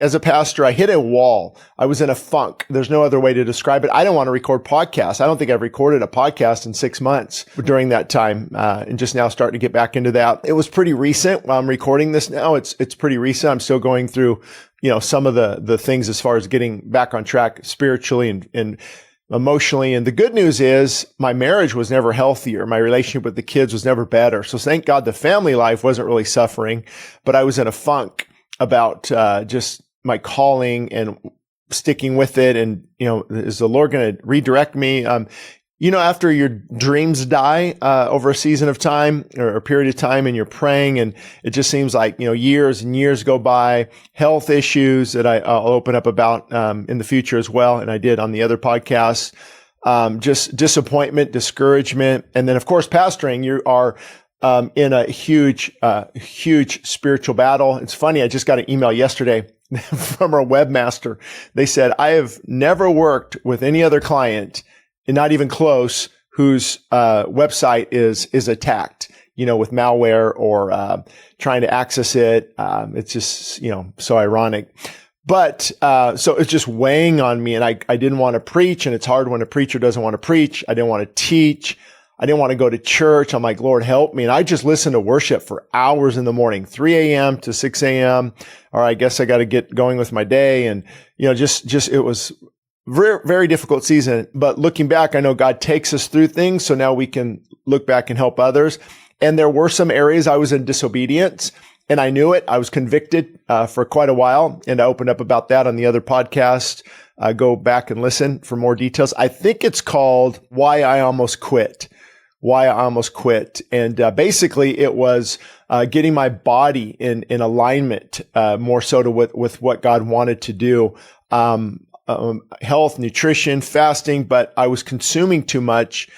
as a pastor, I hit a wall. I was in a funk. There's no other way to describe it. I don't want to record podcasts. I don't think I've recorded a podcast in 6 months during that time, and just now starting to get back into that. It was pretty recent. While I'm recording this now, it's pretty recent. I'm still going through, some of the things as far as getting back on track spiritually and emotionally. And the good news is my marriage was never healthier. My relationship with the kids was never better. So thank God the family life wasn't really suffering, but I was in a funk about just my calling and sticking with it. And, is the Lord going to redirect me? After your dreams die over a season of time or a period of time, and you're praying, and it just seems like, years and years go by, health issues that I'll open up about in the future as well. And I did on the other podcasts, just disappointment, discouragement. And then, of course, pastoring, you are in a huge spiritual battle. It's funny. I just got an email yesterday from our webmaster. They said, I have never worked with any other client, and not even close, whose website is attacked, with malware or trying to access it. It's just, so ironic. But so it's just weighing on me, and I didn't want to preach, and it's hard when a preacher doesn't want to preach. I didn't want to teach. I didn't want to go to church. I'm like, Lord, help me. And I just listened to worship for hours in the morning, 3 a.m. to 6 a.m. Or I guess I got to get going with my day. And, just it was very, very difficult season. But looking back, I know God takes us through things. So now we can look back and help others. And there were some areas I was in disobedience, and I knew it. I was convicted for quite a while. And I opened up about that on the other podcast. Go back and listen for more details. I think it's called Why I Almost Quit. And basically it was getting my body in alignment more so to with what God wanted to do. Health, nutrition, fasting, but I was consuming too much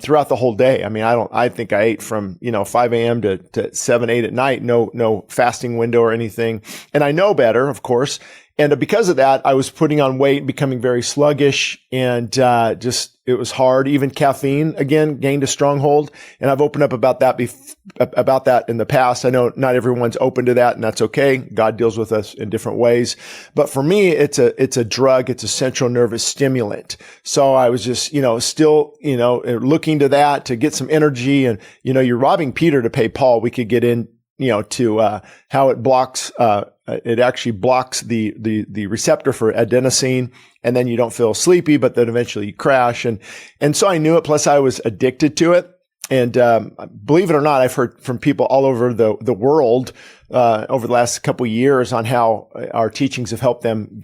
throughout the whole day. I mean, I think I ate from 5 a.m. to 7, 8 at night. No fasting window or anything. And I know better, of course. And because of that, I was putting on weight, becoming very sluggish, and it was hard. Even caffeine, again, gained a stronghold. And I've opened up about that in the past. I know not everyone's open to that, and that's okay. God deals with us in different ways. But for me, it's a drug. It's a central nervous stimulant. So I was just, still, looking to that to get some energy. And, you're robbing Peter to pay Paul. We could get in, to how it blocks, it actually blocks the receptor for adenosine, and then you don't feel sleepy, but then eventually you crash. And so I knew it. Plus I was addicted to it. And, believe it or not, I've heard from people all over the world, over the last couple of years on how our teachings have helped them,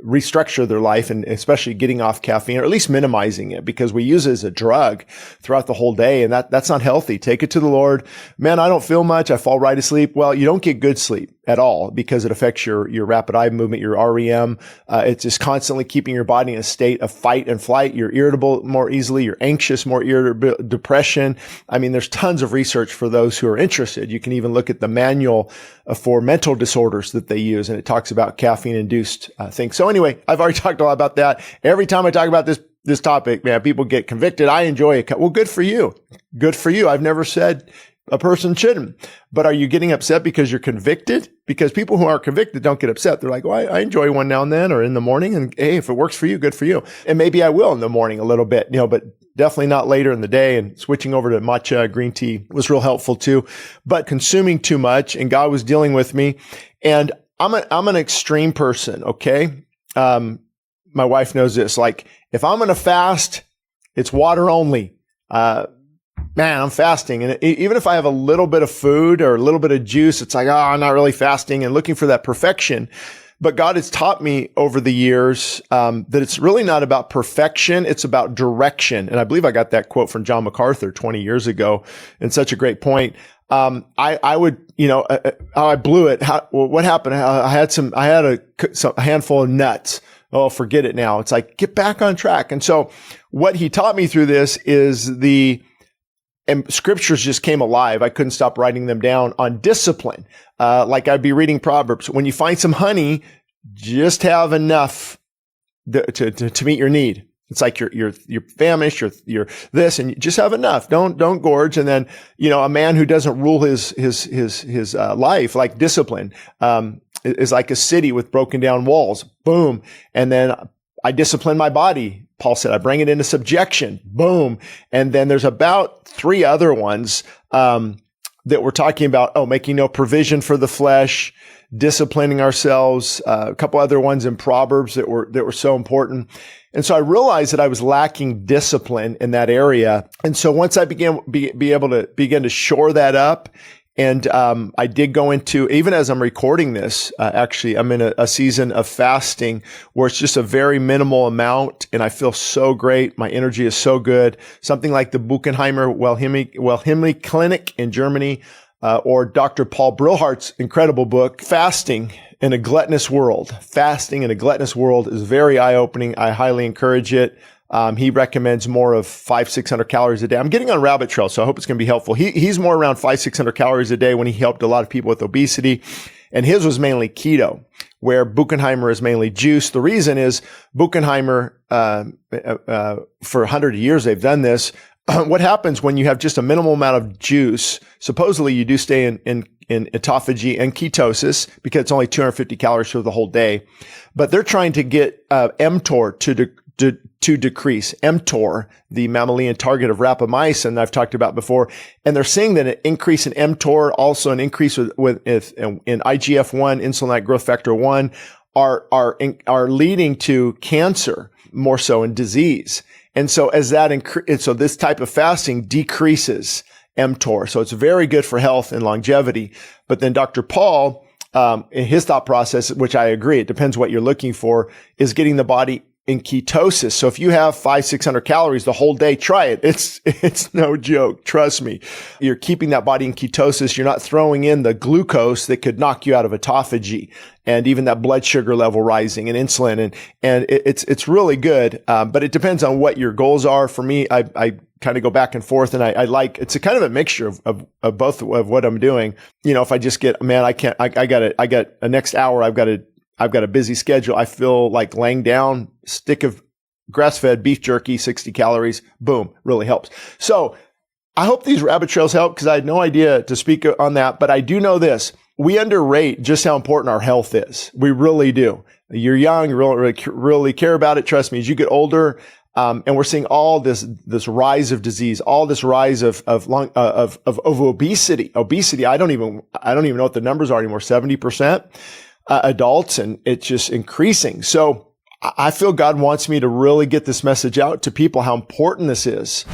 restructure their life, and especially getting off caffeine, or at least minimizing it, because we use it as a drug throughout the whole day. And that's not healthy. Take it to the Lord. Man, I don't feel much. I fall right asleep. Well, you don't get good sleep at all, because it affects your rapid eye movement, your REM. It's just constantly keeping your body in a state of fight and flight. You're irritable more easily. You're anxious more irritable, depression. I mean, there's tons of research for those who are interested. You can even look at the manual for mental disorders that they use, and it talks about caffeine-induced things. So anyway, I've already talked a lot about that. Every time I talk about this topic, man, people get convicted. I enjoy it. Well, good for you. Good for you. I've never said a person shouldn't. But are you getting upset because you're convicted? Because people who aren't convicted don't get upset. They're like, well, I enjoy one now and then, or in the morning. And hey, if it works for you, good for you. And maybe I will in the morning a little bit, but definitely not later in the day. And switching over to matcha green tea was real helpful too. But consuming too much, and God was dealing with me. And I'm an extreme person. Okay. My wife knows this. Like, if I'm going to fast, it's water only. Man, I'm fasting. And even if I have a little bit of food or a little bit of juice, it's like, I'm not really fasting, and looking for that perfection. But God has taught me over the years that it's really not about perfection. It's about direction. And I believe I got that quote from John MacArthur 20 years ago, and such a great point. I would, how I blew it. What happened? I had a handful of nuts. Oh, forget it now. It's like, get back on track. And so what he taught me through this is and scriptures just came alive. I couldn't stop writing them down on discipline. Like I'd be reading Proverbs. When you find some honey, just have enough to meet your need. It's like you're famished, you're this, and you just have enough. Don't gorge. And then, a man who doesn't rule his life, like discipline. is like a city with broken down walls. Boom. And then I discipline my body. Paul said, I bring it into subjection. Boom. And then there's about 3 other ones, that we're talking about. Making no provision for the flesh, disciplining ourselves, a couple other ones in Proverbs that were so important. And so I realized that I was lacking discipline in that area. And so once I begin to shore that up, and I did go into, even as I'm recording this, actually, I'm in a season of fasting where it's just a very minimal amount, and I feel so great. My energy is so good. Something like the Buchenheimer Wellhymny Clinic in Germany, or Dr. Paul Brillhart's incredible book, Fasting in a Gluttonous World. Fasting in a Gluttonous World is very eye-opening. I highly encourage it. He recommends more of 500-600 calories a day. I'm getting on rabbit trail, so I hope it's going to be helpful. He's more around 500-600 calories a day when he helped a lot of people with obesity. And his was mainly keto, where Buchenheimer is mainly juice. The reason is Buchenheimer, for 100 years, they've done this. What happens when you have just a minimal amount of juice? Supposedly you do stay in autophagy and ketosis because it's only 250 calories for the whole day. But they're trying to get mTOR to decrease. mTOR, the mammalian target of rapamycin I've talked about before. And they're seeing that an increase in mTOR, also an increase in IGF-1, insulin-like growth factor 1, are leading to cancer, more so in disease. And so so this type of fasting decreases mTOR. So it's very good for health and longevity. But then Dr. Paul, in his thought process, which I agree, it depends what you're looking for, is getting the body in ketosis. So if you have 500-600 calories the whole day, try it. It's no joke. Trust me. You're keeping that body in ketosis. You're not throwing in the glucose that could knock you out of autophagy, and even that blood sugar level rising and insulin. And it's really good. But it depends on what your goals are. For me, I kind of go back and forth, and I like, it's a kind of a mixture of both of what I'm doing. If I just get, I got a next hour, I've got a busy schedule. I feel like laying down, stick of grass-fed beef jerky, 60 calories, boom, really helps. So I hope these rabbit trails help, because I had no idea to speak on that. But I do know this. We underrate just how important our health is. We really do. You're young, you really care about it. Trust me, as you get older, and we're seeing all this rise of disease, all this rise of obesity. Obesity, I don't even know what the numbers are anymore, 70%. Adults, and it's just increasing. So I feel God wants me to really get this message out to people, how important this is.